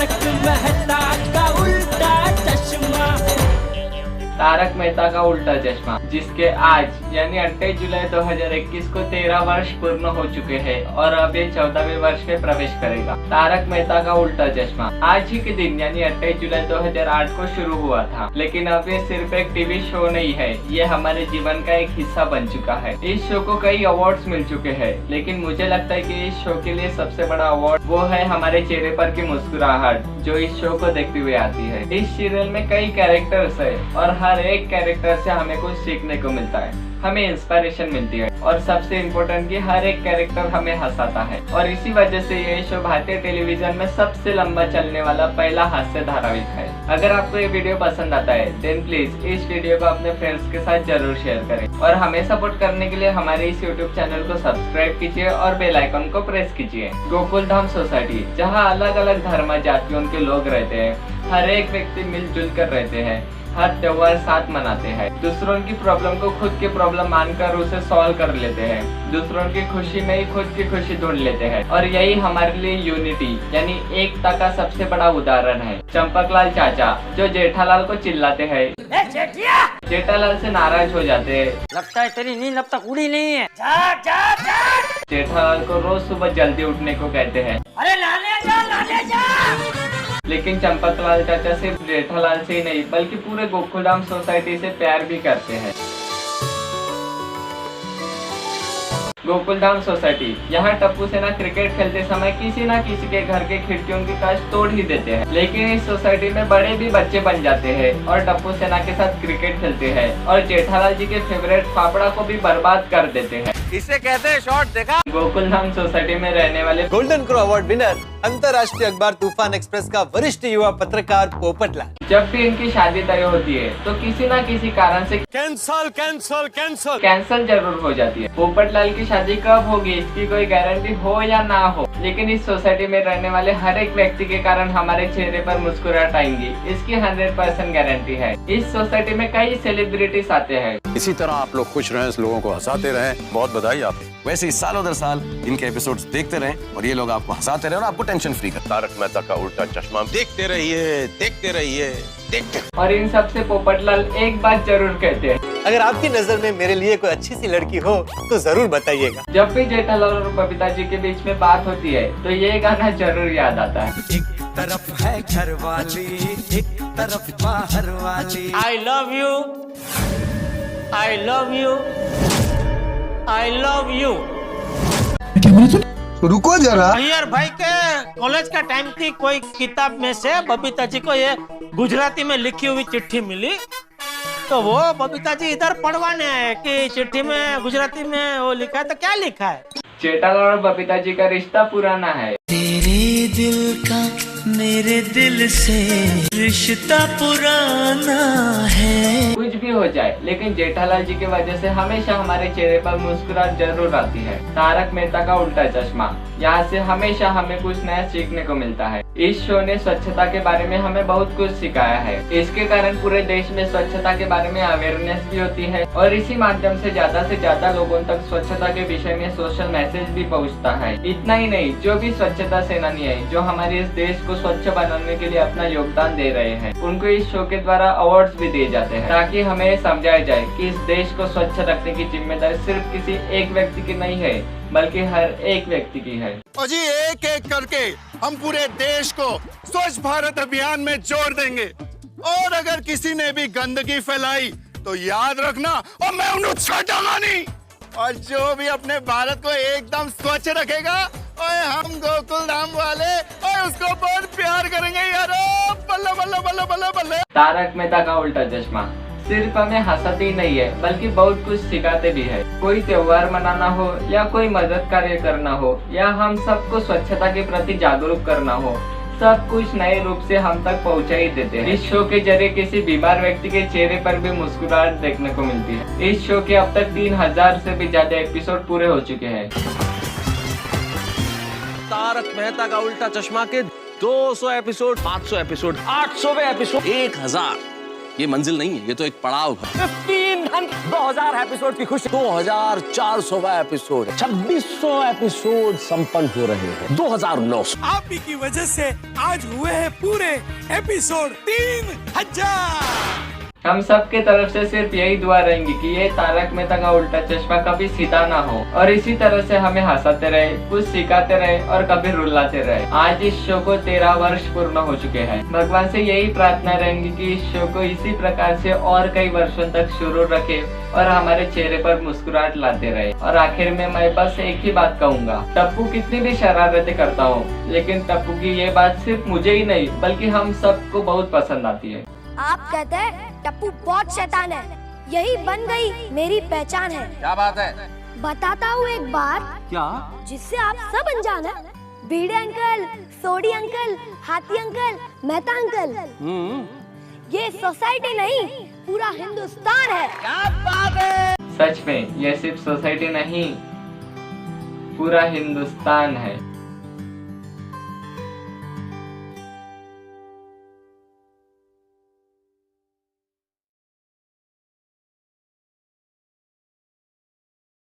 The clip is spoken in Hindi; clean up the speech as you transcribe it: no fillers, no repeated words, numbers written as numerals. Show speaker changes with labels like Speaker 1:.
Speaker 1: तारक मेहता का उल्टा चश्मा।
Speaker 2: तारक मेहता का उल्टा चश्मा, जिसके आज यानी 28 जुलाई 2021 को 13 वर्ष पूर्ण हो चुके हैं और अब ये 14वें वर्ष में प्रवेश करेगा। तारक मेहता का उल्टा चश्मा आज ही के दिन यानी 28 जुलाई 2008 को शुरू हुआ था, लेकिन अब ये सिर्फ एक टीवी शो नहीं है, ये हमारे जीवन का एक हिस्सा बन चुका है। इस शो को कई अवार्ड्स मिल चुके हैं, लेकिन मुझे लगता है कि इस शो के लिए सबसे बड़ा अवार्ड वो है हमारे चेहरे पर की मुस्कुराहट, जो इस शो को देखते हुए आती है। इस सीरियल में कई कैरेक्टर्स है और हर एक कैरेक्टर से हमें कुछ सीखने को मिलता है, हमें इंस्पिरेशन मिलती है और सबसे इम्पोर्टेंट कि हर एक कैरेक्टर हमें हंसाता है। और इसी वजह से ये शो भारतीय टेलीविजन में सबसे लंबा चलने वाला पहला हास्य धारावाहिक है। अगर आपको ये वीडियो पसंद आता है देन प्लीज इस वीडियो को अपने फ्रेंड्स के साथ जरूर शेयर करें और हमें सपोर्ट करने के लिए हमारे इस यूट्यूब चैनल को सब्सक्राइब कीजिए और बेल आइकन को प्रेस कीजिए। गोकुल धाम सोसाइटी, जहाँ अलग अलग धर्म जातियों के लोग रहते हैं, हर एक व्यक्ति मिलजुल कर रहते हैं, हर त्योहार साथ मनाते हैं, दूसरों की प्रॉब्लम को खुद की प्रॉब्लम मानकर उसे सॉल्व कर लेते हैं, दूसरों की खुशी में ही खुद की खुशी ढूंढ लेते हैं और यही हमारे लिए यूनिटी यानी एकता का सबसे बड़ा उदाहरण है। चंपकलाल चाचा जो जेठालाल को चिल्लाते हैं, जेठालाल से नाराज हो जाते हैं,
Speaker 1: लगता है तेरी नींद अब तक उड़ी नहीं है, जा जा जा।
Speaker 2: जेठालाल को रोज सुबह जल्दी उठने को कहते हैं,
Speaker 1: अरे लाले जा।
Speaker 2: लेकिन चंपकलाल चाचा सिर्फ जेठालाल से ही नहीं बल्कि पूरे गोकुलधाम सोसाइटी से प्यार भी करते हैं। गोकुलधाम सोसाइटी, यहाँ टप्पू सेना क्रिकेट खेलते समय किसी न किसी के घर के खिड़कियों की कांच तोड़ ही देते हैं, लेकिन इस सोसाइटी में बड़े भी बच्चे बन जाते हैं और टप्पू सेना के साथ क्रिकेट खेलते हैं और जेठालाल जी के फेवरेट फाफड़ा को भी बर्बाद कर देते हैं।
Speaker 3: इसे कहते हैं शॉट, देखा?
Speaker 2: गोकुलधाम सोसाइटी में रहने वाले
Speaker 3: गोल्डन क्रो अवार्ड विनर अंतर्राष्ट्रीय अखबार तूफान एक्सप्रेस का वरिष्ठ युवा पत्रकार पोपटलाल,
Speaker 2: जब भी इनकी शादी तय होती है तो किसी न किसी कारण से कैंसल जरूर हो जाती है। पोपटलाल की शादी कब होगी इसकी कोई गारंटी हो या ना हो, लेकिन इस सोसाइटी में रहने वाले हर एक व्यक्ति के कारण हमारे चेहरे पर मुस्कुराहट आएंगी, इसकी 100% गारंटी है। इस सोसाइटी में कई सेलिब्रिटीज आते हैं।
Speaker 4: इसी तरह आप लोग खुश रहें, लोगों को हंसाते रहें। बहुत बधाई आपको। वैसे ही सालों दर साल इनके एपिसोड्स देखते रहें और ये लोग आपको हंसाते रहें और आपको टेंशन फ्री कर। तारक मेहता का उल्टा चश्मा देखते रहिए, देखते रहिए, देखते।
Speaker 2: और इन सब से पोपटलाल एक बात जरूर कहते हैं,
Speaker 3: अगर आपकी नजर में मेरे लिए कोई अच्छी सी लड़की हो तो जरूर बताइएगा।
Speaker 2: जब भी जेठालाल और बबीता जी के बीच में बात होती है तो ये गाना जरूर याद आता है।
Speaker 1: एक तरफ है घर वाली, एक तरफ बाहर वाली। I love you, I love you, I love you.
Speaker 3: रुको जरा।
Speaker 1: अय्यर भाई के कॉलेज का टाइम थी, कोई किताब में से बबीता जी को ये गुजराती में लिखी हुई चिट्ठी मिली, तो वो बबीता जी इधर पढ़वाने आए कि चिट्ठी में गुजराती में वो लिखा है, तो क्या लिखा है?
Speaker 2: जेठालाल और बबीता जी का रिश्ता पुराना है,
Speaker 1: तेरे दिल का मेरे दिल से रिश्ता पुराना है।
Speaker 2: कुछ भी हो जाए लेकिन जेठालाल जी की वजह से हमेशा हमारे चेहरे पर मुस्कुराहट जरूर आती है। तारक मेहता का उल्टा चश्मा, यहाँ से हमेशा हमें कुछ नया सीखने को मिलता है। इस शो ने स्वच्छता के बारे में हमें बहुत कुछ सिखाया है, इसके कारण पूरे देश में स्वच्छता के बारे में अवेयरनेस भी होती है और इसी माध्यम से ज्यादा लोगों तक स्वच्छता के विषय में सोशल मैसेज भी पहुँचता है। इतना ही नहीं, जो भी स्वच्छता सेनानी है जो हमारे इस देश को स्वच्छ बनाने के लिए अपना योगदान दे रहे हैं, उनको इस शो के द्वारा अवार्ड्स भी दिए जाते हैं, ताकि हमें समझाया जाए कि इस देश को स्वच्छ रखने की जिम्मेदारी सिर्फ किसी एक व्यक्ति की नहीं है बल्कि हर एक व्यक्ति की है।
Speaker 5: और जी एक एक करके हम पूरे देश को स्वच्छ भारत अभियान में जोड़ देंगे और अगर किसी ने भी गंदगी फैलाई तो याद रखना और मैं उन्हें छाटांगा नहीं। और जो भी अपने भारत को एकदम स्वच्छ रखेगा और हम गोकुल धाम वाले और उसको बहुत प्यार करेंगे यारो। बल्ले बल्ले बल्ले बल्ले बल्ले।
Speaker 2: तारक मेहता का उल्टा चश्मा सिर्फ हमें हंसाते ही नहीं है बल्कि बहुत कुछ सिखाते भी है। कोई त्योहार मनाना हो या कोई मदद कार्य करना हो या हम सबको स्वच्छता के प्रति जागरूक करना हो, सब कुछ नए रूप से हम तक पहुंचा ही देते हैं। इस शो के जरिए किसी बीमार व्यक्ति के चेहरे पर भी मुस्कुराहट देखने को मिलती है। इस शो के अब तक 3000 से भी ज्यादा एपिसोड पूरे हो चुके हैं।
Speaker 6: तारक मेहता का उल्टा चश्मा के 200 एपिसोड, 500 एपिसोड, 800वें एपिसोड, 1000। ये मंजिल नहीं है, ये तो एक पड़ाव है।
Speaker 1: 15
Speaker 6: धन धन 2000 एपिसोड की खुशी। 2400वां एपिसोड, 2600 एपिसोड संपन्न हो रहे हैं। 2900
Speaker 7: आप ही की वजह से आज हुए हैं पूरे एपिसोड 3000।
Speaker 2: हम सब के तरफ से सिर्फ यही दुआ रहेंगी कि ये तारक मेहता का उल्टा चश्मा कभी सीधा ना हो और इसी तरह से हमें हंसाते रहे, कुछ सिखाते रहे और कभी रुलाते रहे। आज इस शो को 13 वर्ष पूर्ण हो चुके हैं। भगवान से यही प्रार्थना रहेंगी कि इस शो को इसी प्रकार से और कई वर्षों तक शुरू रखे और हमारे चेहरे पर मुस्कुराहट लाते रहे। और आखिर में मैं बस एक ही बात कहूँगा, टप्पू कितनी भी शरारतें करता हूँ, लेकिन टप्पू की ये बात सिर्फ मुझे ही नहीं बल्कि हम सबको बहुत पसंद आती है।
Speaker 8: आप कहते हैं टप्पू बहुत शैतान है, यही बन गई मेरी पहचान है।
Speaker 3: क्या बात है?
Speaker 8: बताता हूँ एक बात
Speaker 6: क्या?
Speaker 8: जिससे आप सब अनजान है। बीड़े अंकल, सोडी अंकल, हाथी अंकल, मेहता अंकल, ये सोसाइटी नहीं पूरा हिंदुस्तान है।
Speaker 6: क्या बात है?
Speaker 2: सच में ये सिर्फ सोसाइटी नहीं पूरा हिंदुस्तान है।